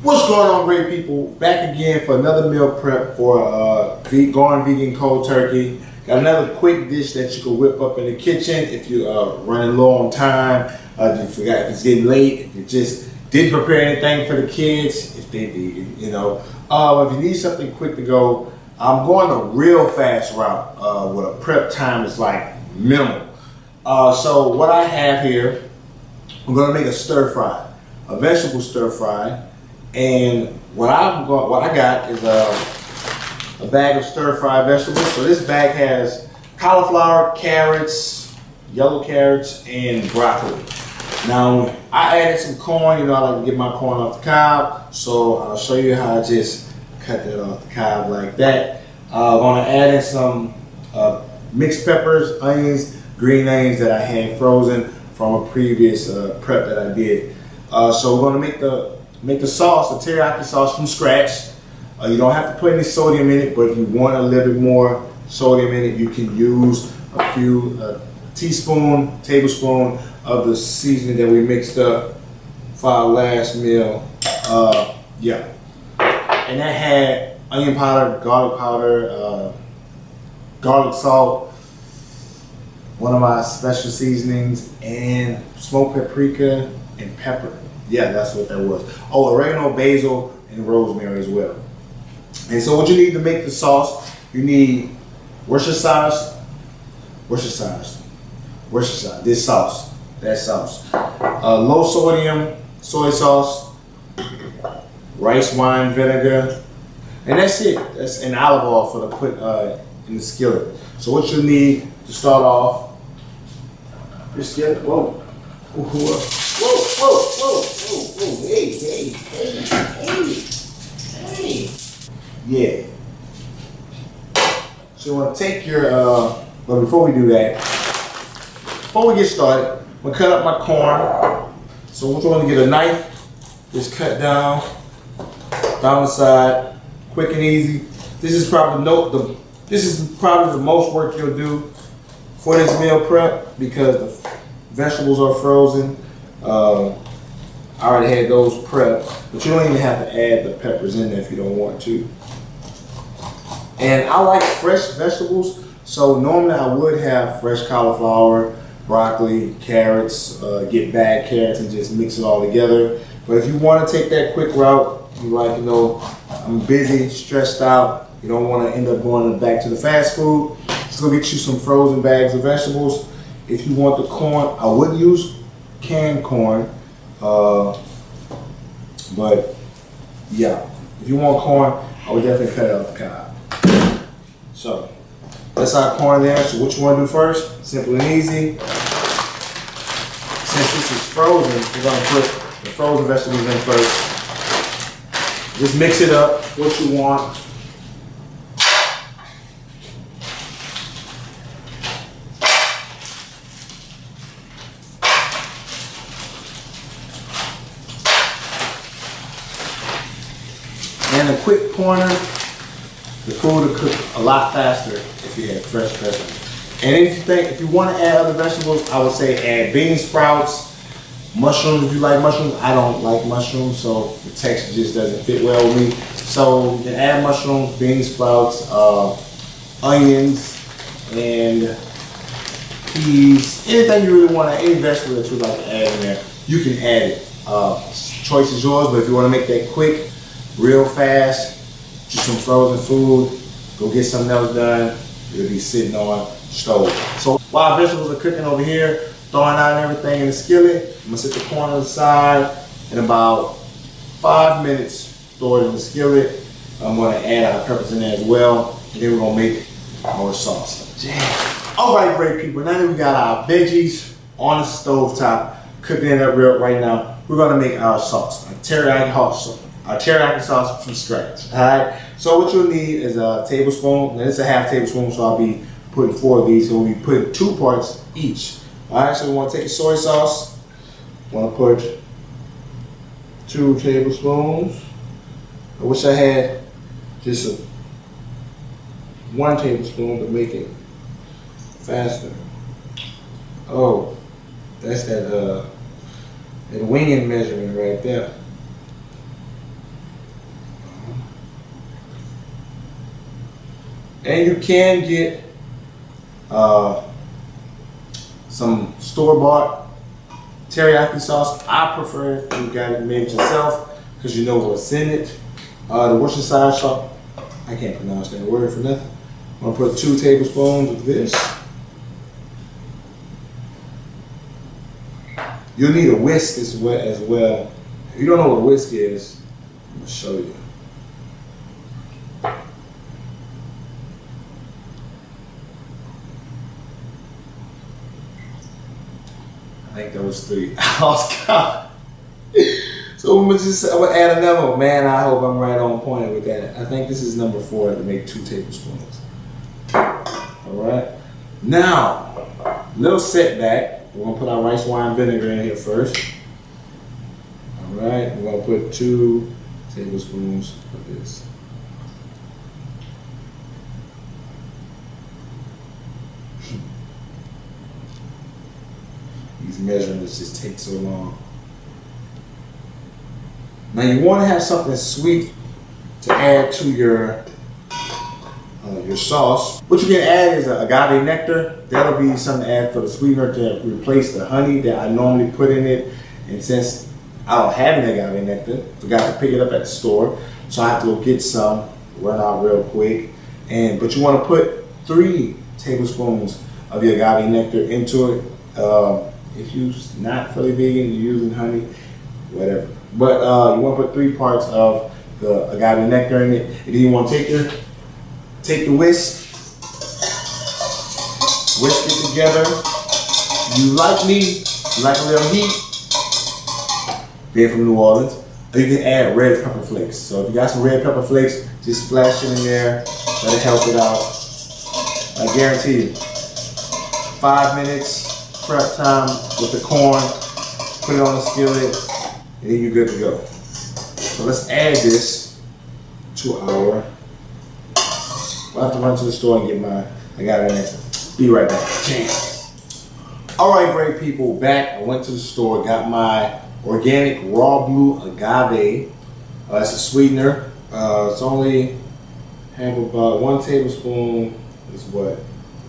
What's going on, great people? Back again for another meal prep for Gone Vegan Cold Turkey. Got another quick dish that you can whip up in the kitchen if you're running low on time, if you forgot, if it's getting late, if you just didn't prepare anything for the kids, if they vegan, you know. If you need something quick to go, I'm going a real fast route with a prep time is like minimal. So what I have here, I'm going to make a stir fry, a vegetable stir fry. And what I got is a bag of stir-fried vegetables. So this bag has cauliflower, carrots, yellow carrots, and broccoli. Now I added some corn. You know, I like to get my corn off the cob. So I'll show you how I just cut that off the cob like that. I'm gonna add in some mixed peppers, onions, green onions that I had frozen from a previous prep that I did. So we're gonna make the sauce, the teriyaki sauce from scratch. You don't have to put any sodium in it, but if you want a little bit more sodium in it, you can use a few tablespoon of the seasoning that we mixed up for our last meal. Yeah. And that had onion powder, garlic salt, one of my special seasonings, and smoked paprika and pepper. Yeah, that's what that was. Oh, oregano, basil, and rosemary as well. And so what you need to make the sauce, you need Worcestershire, this sauce, that sauce. Low sodium soy sauce, rice wine vinegar, and that's it. That's an olive oil for the put in the skillet. So what you need to start off, this skillet, whoa, hey. Yeah. So you want to take your, but before we do that, before we get started, I'm going to cut up my corn. So we're going to get a knife, just cut down the side, quick and easy. This is probably the most work you'll do for this meal prep because the vegetables are frozen. I already had those prepped, but you don't even have to add the peppers in there if you don't want to. And I like fresh vegetables, so normally I would have fresh cauliflower, broccoli, carrots, get bagged carrots and just mix it all together. But if you want to take that quick route, you like, you know, I'm busy, stressed out, you don't want to end up going back to the fast food, just go get you some frozen bags of vegetables. If you want the corn, I would use canned corn. But yeah, if you want corn, I would definitely cut it off the cob. So that's our corn there. So what you want to do first, simple and easy. Since this is frozen, we're going to put the frozen vegetables in first. Just mix it up, what you want. And a quick pointer, the food will cook a lot faster if you have fresh vegetables. And if you want to add other vegetables, I would say add bean sprouts, mushrooms if you like mushrooms. I don't like mushrooms, so the texture just doesn't fit well with me. So you can add mushrooms, bean sprouts, onions, and peas. Anything you really want to add, any vegetable that you like to add in there, you can add it. Choice is yours, but if you want to make that quick, real fast, just some frozen food, go get something else done, it'll be sitting on the stove. So while vegetables are cooking over here, throwing out everything in the skillet, I'm gonna set the corn on the side. In about 5 minutes, throw it in the skillet. I'm gonna add our peppers in there as well, and then we're gonna make our sauce. Damn. All right, great people, now that we got our veggies on the stove top, cooking it up right now, we're gonna make our sauce, our teriyaki sauce from scratch. All right. So what you'll need is a tablespoon. Now this is a half tablespoon, so I'll be putting 4 of these. So we'll be putting 2 parts each. All right. So we want to take a soy sauce. Want to put 2 tablespoons. I wish I had just 1 tablespoon to make it faster. Oh, that's that winging measurement right there. And you can get some store-bought teriyaki sauce. I prefer if you got it made yourself because you know what's in it. The Worcestershire sauce, I can't pronounce that word for nothing. I'm gonna put 2 tablespoons of this. You'll need a whisk as well. If you don't know what a whisk is, I'm gonna show you. I think that was 3. I lost count. So I'm gonna add another one. Man, I hope I'm right on point with that. I think this is number 4 to make 2 tablespoons. All right. Now, little setback. We're gonna put our rice wine vinegar in here first. All right. We're gonna put 2 tablespoons of this. These measurements just take so long. Now you want to have something sweet to add to your sauce. What you can add is agave nectar. That'll be something to add for the sweetener to replace the honey that I normally put in it. And since I don't have an agave nectar, forgot to pick it up at the store, so I have to go get some, run out real quick. But you want to put 3 tablespoons of the agave nectar into it. If you're not fully vegan, you're using honey, whatever. But you want to put 3 parts of the agave nectar in it. And then you want to take the whisk it together. You like a little heat, being from New Orleans, or you can add red pepper flakes. So if you got some red pepper flakes, just splash it in there, let it help it out. I guarantee you, 5 minutes prep time with the corn, put it on the skillet, and then you're good to go. So let's add this to our, we'll have to run to the store and get my agave nectar. Be right back. Jam. All right, great people, back. I went to the store, got my organic raw blue agave. It's a sweetener. It's only have about 1 tablespoon is what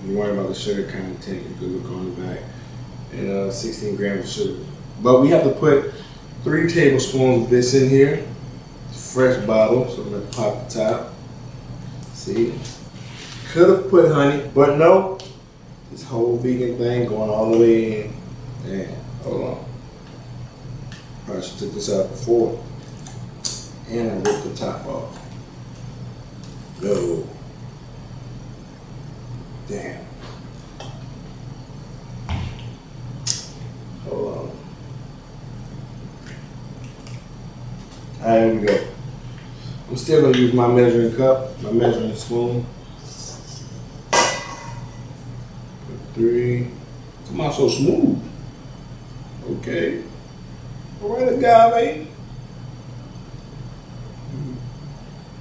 you're worried about the sugar content. You can look on the back. And 16 grams of sugar. But we have to put 3 tablespoons of this in here. It's a fresh bottle, so I'm gonna pop the top. See? Could have put honey, but no. This whole vegan thing going all the way in. Damn, hold on. I should took this out before. And I ripped the top off. No. Damn. Hold on. Alright, here we go. I'm still gonna use my measuring cup, my measuring spoon. 3. Come on, so smooth. Okay. All right, agave.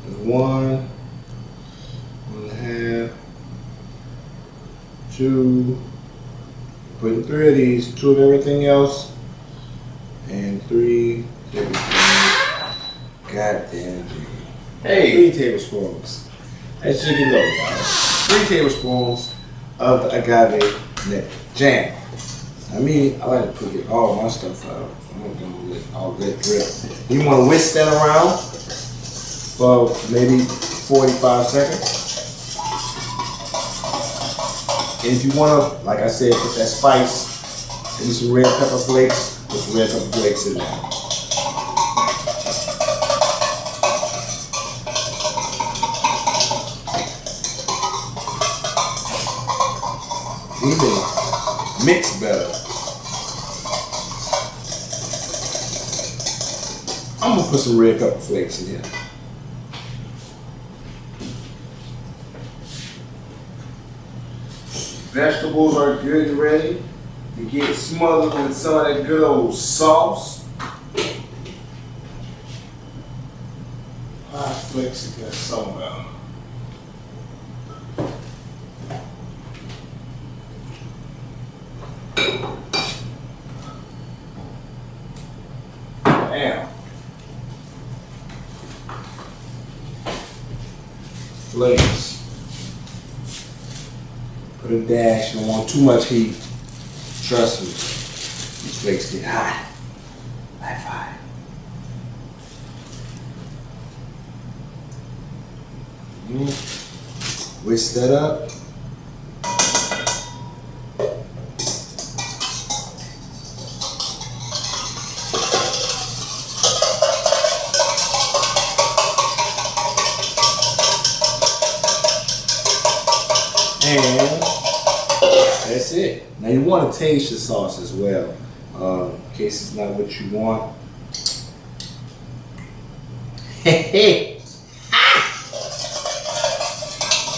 There's 1, 1.5, 2. Putting 3 of these, 2 of everything else, and 3 tablespoons. God damn. Hey, 3 tablespoons. That's chicken low, guys. 3 tablespoons of the agave nectar. Jam. I mean, I like to put all my stuff out. I'm not gonna let all that drip. You want to whisk that around for maybe 45 seconds. And if you want to, like I said, put that spice, maybe some red pepper flakes, put some red pepper flakes in there. Even mix better. I'm gonna put some red pepper flakes in here. Vegetables are good and ready to get smothered with some of that good old sauce. Hot flakes to get somewhere. Damn. Flakes. Put a dash. You don't want too much heat. Trust me, these flakes get hot. Like fire. Whisk that up. And that's it. Now you want to taste the sauce as well, in case it's not what you want.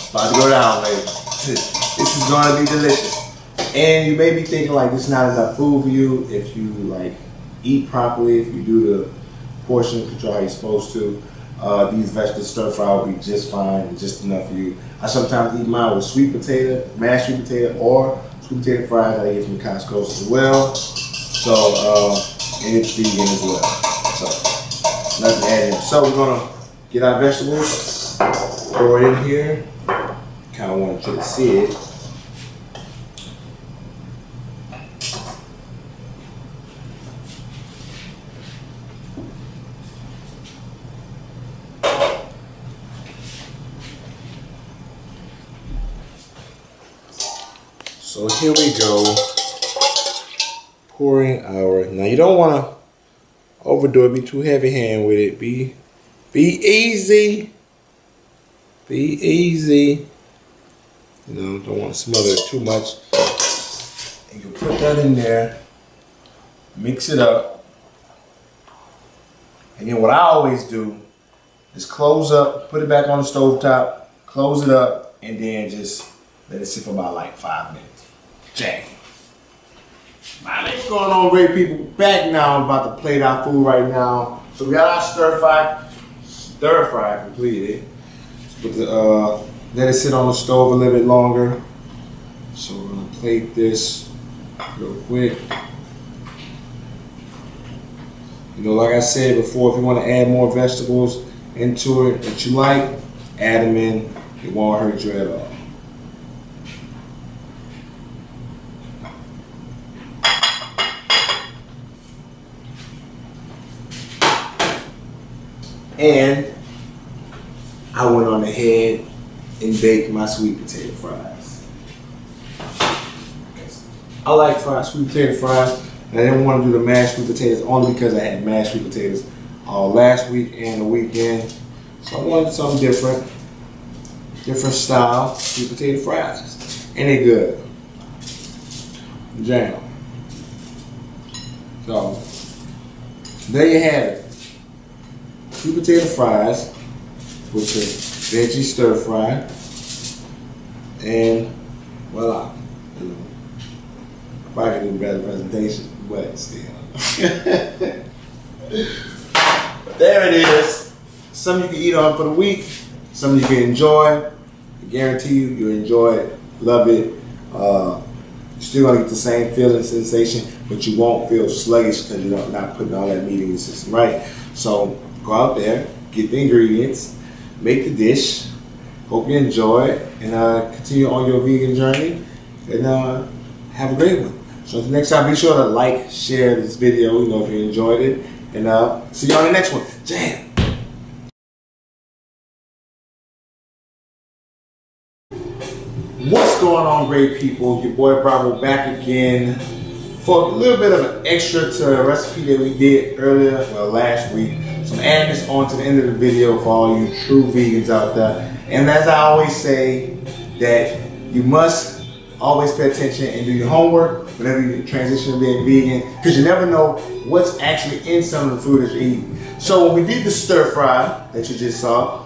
About to go down, baby. This is gonna be delicious. And you may be thinking like this is not enough food for you if you like eat properly, if you do the portion control how you're supposed to. These vegetable stir fry will be just fine, just enough for you. I sometimes eat mine with sweet potato, mashed sweet potato, or sweet potato fries that I get from Costco as well. So, and it's vegan as well. So, nothing to add in. So we're gonna get our vegetables, throw it in here. Kind of want you to see it. So here we go, pouring our, now you don't want to overdo it, be too heavy hand with it, be easy, you know, don't want to smother it too much. And you put that in there, mix it up, and then what I always do is close up, put it back on the stove top, close it up, and then just let it sit for about like 5 minutes. Jack. What's going on, great people? Back now, I'm about to plate our food right now. So we got our stir fry completed. But let it sit on the stove a little bit longer. So we're gonna plate this real quick. You know, like I said before, if you want to add more vegetables into it that you like, add them in. It won't hurt you at all. And I went on ahead and baked my sweet potato fries. I like sweet potato fries. And I didn't want to do the mashed sweet potatoes only because I had mashed sweet potatoes last week and the weekend. So I wanted something different. Different style sweet potato fries. And they're good. Jam. So there you have it. Sweet potato fries with the veggie stir fry, and voila. You know, probably could do a better presentation, but still. But there it is. Some you can eat on for the week, some you can enjoy. I guarantee you, you'll enjoy it, love it. You're still gonna get the same feeling, sensation, but you won't feel sluggish because you're not putting all that meat in your system, right? So go out there, get the ingredients, make the dish. Hope you enjoy it, and continue on your vegan journey, and have a great one. So until next time, be sure to like, share this video, you know, if you enjoyed it, and see you on the next one. Jam! What's going on, great people? Your boy Bravo back again for a little bit of an extra to a recipe that we did earlier, well, last week. So I'm adding this on to the end of the video for all you true vegans out there. And as I always say, that you must always pay attention and do your homework whenever you transition to being vegan, because you never know what's actually in some of the food that you're eating. So when we did the stir fry that you just saw,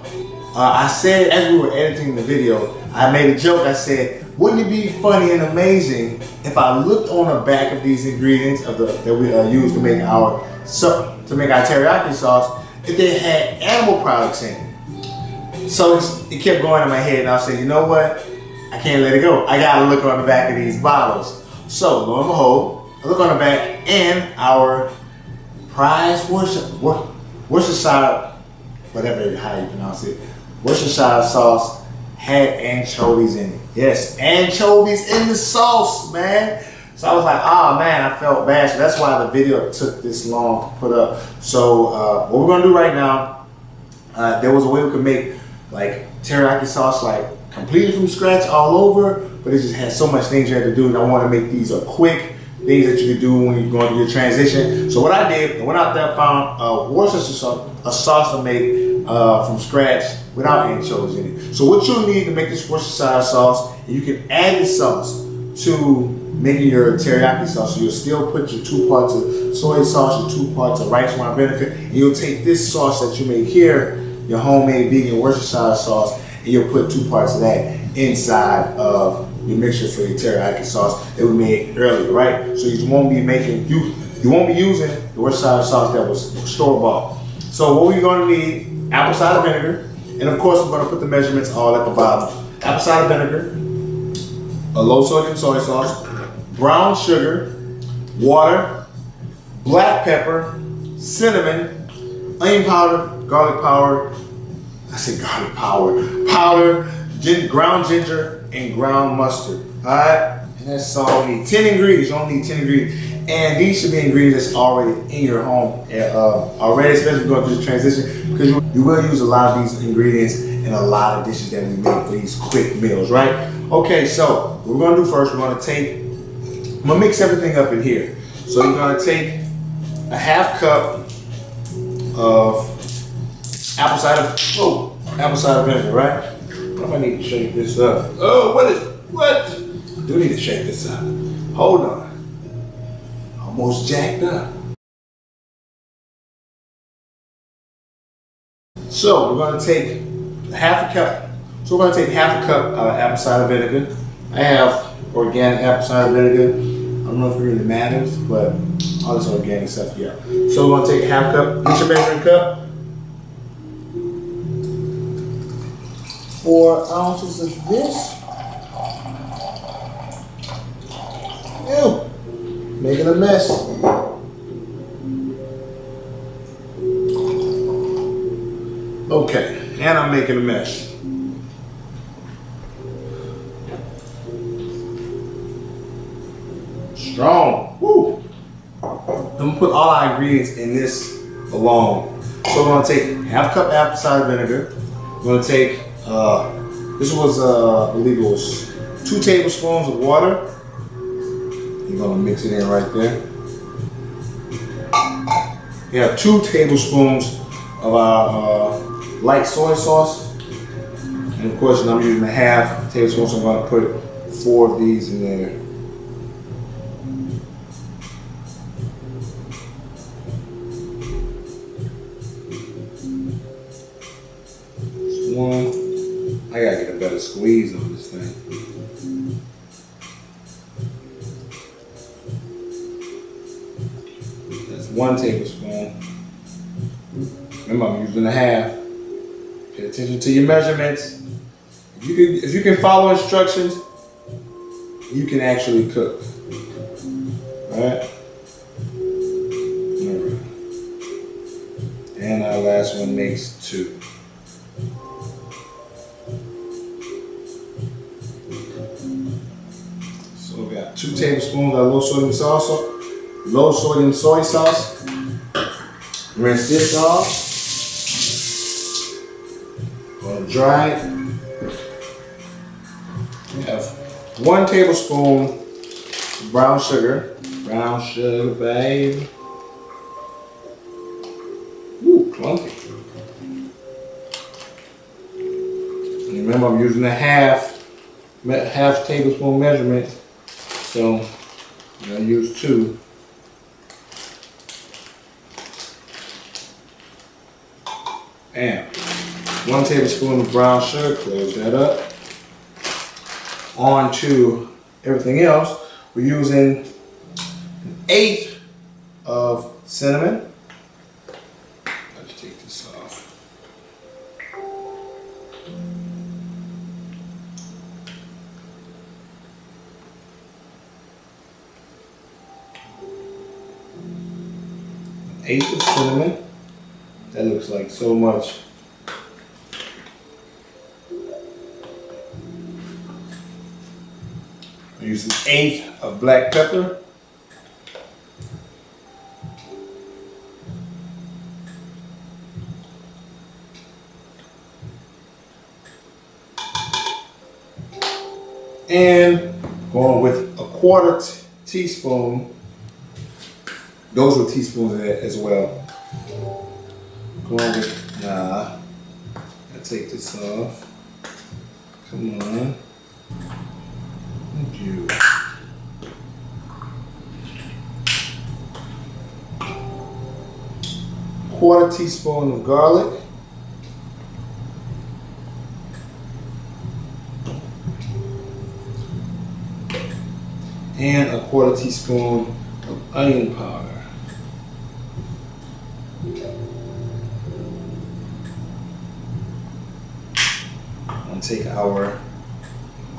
I said, as we were editing the video, I made a joke. I said, wouldn't it be funny and amazing if I looked on the back of these ingredients that we use to make our teriyaki sauce, if they had animal products in it? So it kept going in my head, and I said, you know what? I can't let it go. I gotta look on the back of these bottles. So lo and behold, I look on the back, and our prized Worcestershire, whatever how you pronounce it, Worcestershire sauce had anchovies in it. Yes, anchovies in the sauce, man. So I was like, oh man, I felt bad. So that's why the video took this long to put up. So what we're gonna do right now, there was a way we could make like teriyaki sauce like completely from scratch all over, but it just had so much things you had to do, and I want to make these quick things that you can do when you're going through your transition. So what I did, I went out there and found Worcestershire sauce, a sauce to make from scratch without anchovies in it. So what you'll need to make this Worcestershire sauce, and you can add this sauce to making your teriyaki sauce. So you'll still put your 2 parts of soy sauce, your 2 parts of rice wine vinegar, and you'll take this sauce that you make here, your homemade vegan Worcestershire sauce, and you'll put 2 parts of that inside of your mixture for your teriyaki sauce that we made earlier, right? So you won't be making, you won't be using the Worcestershire sauce that was store-bought. So what we're gonna need, apple cider vinegar, and of course we're gonna put the measurements all at the bottom. Apple cider vinegar, a low sodium soy sauce, brown sugar, water, black pepper, cinnamon, onion powder, garlic powder, I said garlic powder, ground ginger, and ground mustard. Alright? And that's all we need. 10 ingredients. You only need 10 ingredients. And these should be ingredients that's already in your home already, especially going through the transition, because you will use a lot of these ingredients in a lot of dishes that we make for these quick meals, right? Okay, so what we're gonna do first, I'm gonna mix everything up in here. So you're gonna take a half cup of apple cider vinegar, right? What if I need to shake this up? Oh, what? I do need to shake this up. Hold on. Almost jacked up. So we're gonna take half a cup. So we're gonna take half a cup of apple cider vinegar. I have organic apple cider vinegar. I don't know if it really matters, but all this organic stuff, yeah. So we're gonna take a half cup, get your measuring cup. 4 ounces of this. Ew, making a mess. Okay, and I'm making a mess. Strong, woo. I'm gonna put all our ingredients in this alone. So we're gonna take half cup apple cider vinegar. We're gonna take, this was, I believe it was 2 tablespoons of water. You're gonna mix it in right there. You have 2 tablespoons of our light soy sauce. And of course, I'm using a half tablespoon, so I'm gonna put 4 of these in there. One. I gotta get a better squeeze on this thing. That's 1 tablespoon. Remember, I'm using a half. Pay attention to your measurements. If you can follow instructions, you can actually cook. Alright? Alright. And our last one makes 2. So we got 2 tablespoons of low sodium soy sauce. Rinse this off. Gonna dry it. We have 1 tablespoon brown sugar. Brown sugar, babe. Ooh, clumpy. And remember, I'm using a half tablespoon measurement. So I'm gonna use 2. And 1 tablespoon of brown sugar, close that up. On to everything else. We're using 1/8 of cinnamon. Let's take this off. An 1/8 of cinnamon. That looks like so much. I use 1/8 of black pepper. And going with 1/4 teaspoon. Those were teaspoons as well. Going with, nah, I take this off. Come on. Thank you. Quarter teaspoon of garlic. And 1/4 teaspoon of onion powder. I'm going to take our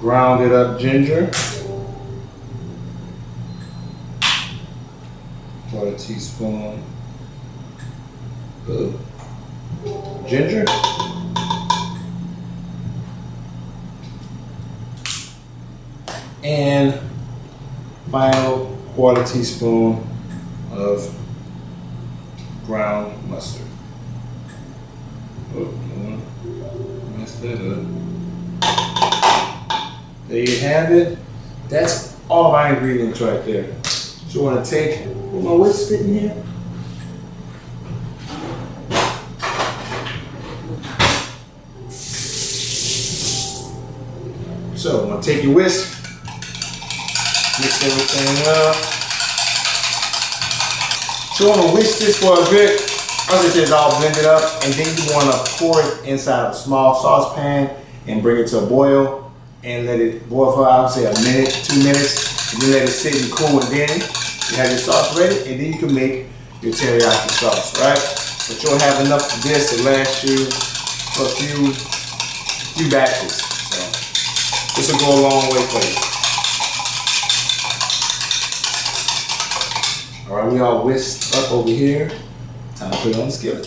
grounded up ginger. 1/4 teaspoon of ginger. And final 1/4 teaspoon of ground mustard. Oh, mess that up. There you have it. That's all my ingredients right there. So I want to take, put my whisk stick in here. So I'm going to take your whisk. Mix everything up. So I'm gonna whisk this for a bit. Once it's all blended up, and then you wanna pour it inside of a small saucepan and bring it to a boil and let it boil for, I would say, 1 minute, 2 minutes, and then let it sit and cool, and then you have your sauce ready, and then you can make your teriyaki sauce, right? But you'll have enough of this to last you for a few batches. So this will go a long way for you. All right, we all whisked up over here. Time to put it on the skillet.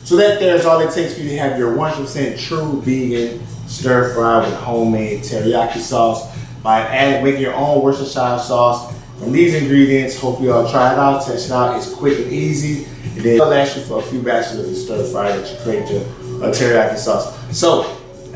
So that there is all it takes for you to have your 100% true vegan stir fry with homemade teriyaki sauce by making your own Worcestershire sauce from these ingredients. Hopefully y'all try it out, test it out. It's quick and easy. And then it'll last you for a few batches of the stir fry that you create your teriyaki sauce. So,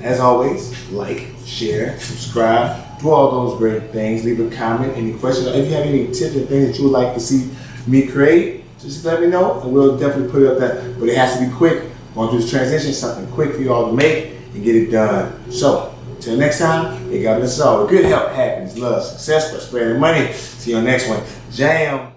as always, like, share, subscribe, do all those great things. Leave a comment, any questions. If you have any tips or things that you would like to see me create, just let me know, and we'll definitely put it up there. But it has to be quick. Going through this transition, something quick for you all to make and get it done. So, till next time, may God bless us all with good health, happiness, love, success, prosperity, and money. See you on the next one. Jam.